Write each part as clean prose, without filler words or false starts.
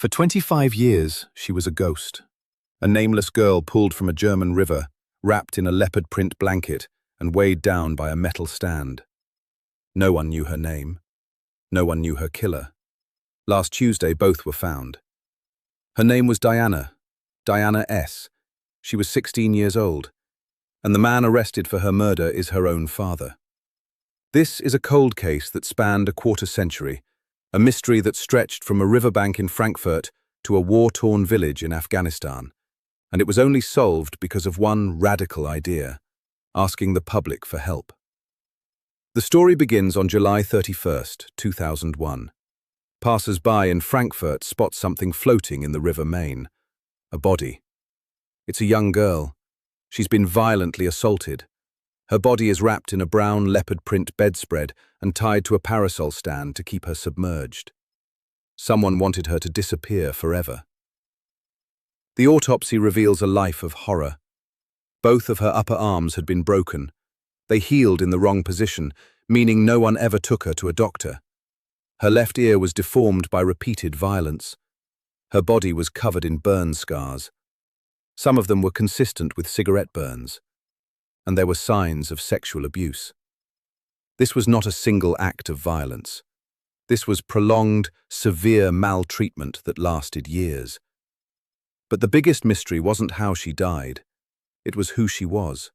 For 25 years, she was a ghost. A nameless girl pulled from a German river, wrapped in a leopard-print blanket and weighed down by a metal stand. No one knew her name. No one knew her killer. Last Tuesday, both were found. Her name was Diana S. She was 16 years old, and the man arrested for her murder is her own father. This is a cold case that spanned a quarter-century, a mystery that stretched from a riverbank in Frankfurt to a war-torn village in Afghanistan, and it was only solved because of one radical idea: asking the public for help. The story begins on July 31st, 2001. Passers-by in Frankfurt spot something floating in the River Main. A body. It's a young girl. She's been violently assaulted. Her body is wrapped in a brown leopard-print bedspread and tied to a parasol stand to keep her submerged. Someone wanted her to disappear forever. The autopsy reveals a life of horror. Both of her upper arms had been broken. They healed in the wrong position, meaning no one ever took her to a doctor. Her left ear was deformed by repeated violence. Her body was covered in burn scars. Some of them were consistent with cigarette burns, and there were signs of sexual abuse. This was not a single act of violence. This was prolonged, severe maltreatment that lasted years. But the biggest mystery wasn't how she died. It was who she was.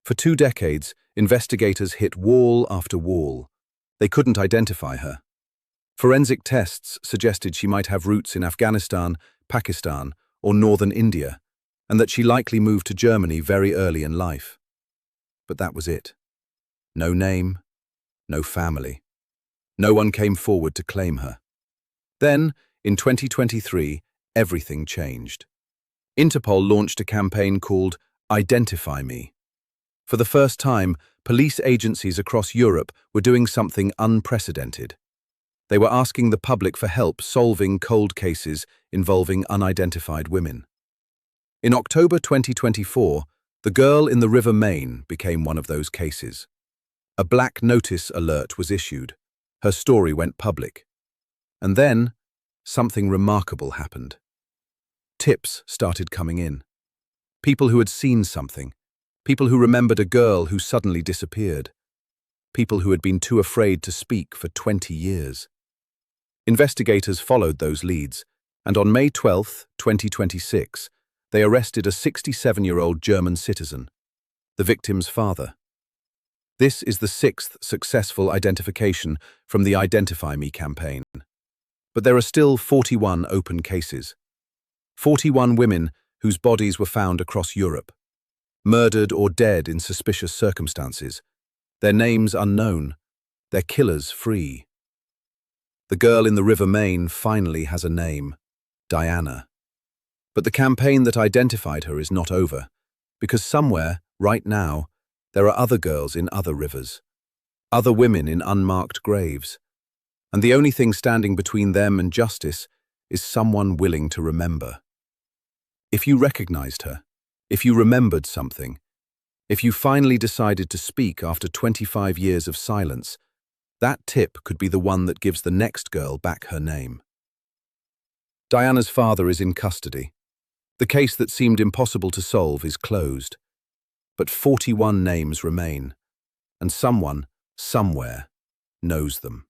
For 2 decades, investigators hit wall after wall. They couldn't identify her. Forensic tests suggested she might have roots in Afghanistan, Pakistan, or northern India, and that she likely moved to Germany very early in life. But that was it. No name, no family. No one came forward to claim her. Then, in 2023, everything changed. Interpol launched a campaign called Identify Me. For the first time, police agencies across Europe were doing something unprecedented. They were asking the public for help solving cold cases involving unidentified women. In October 2024, the girl in the River Main became one of those cases. A black notice alert was issued. Her story went public. And then, something remarkable happened. Tips started coming in. People who had seen something. People who remembered a girl who suddenly disappeared. People who had been too afraid to speak for 20 years. Investigators followed those leads, and on May 12, 2026, they arrested a 67-year-old German citizen, the victim's father. This is the 6th successful identification from the Identify Me campaign. But there are still 41 open cases. 41 women whose bodies were found across Europe, murdered or dead in suspicious circumstances, their names unknown, their killers free. The girl in the River Main finally has a name: Diana. But the campaign that identified her is not over, because somewhere, right now, there are other girls in other rivers, other women in unmarked graves, and the only thing standing between them and justice is someone willing to remember. If you recognized her, if you remembered something, if you finally decided to speak after 25 years of silence, that tip could be the one that gives the next girl back her name. Diana's father is in custody. The case that seemed impossible to solve is closed. But 41 names remain, and someone, somewhere, knows them.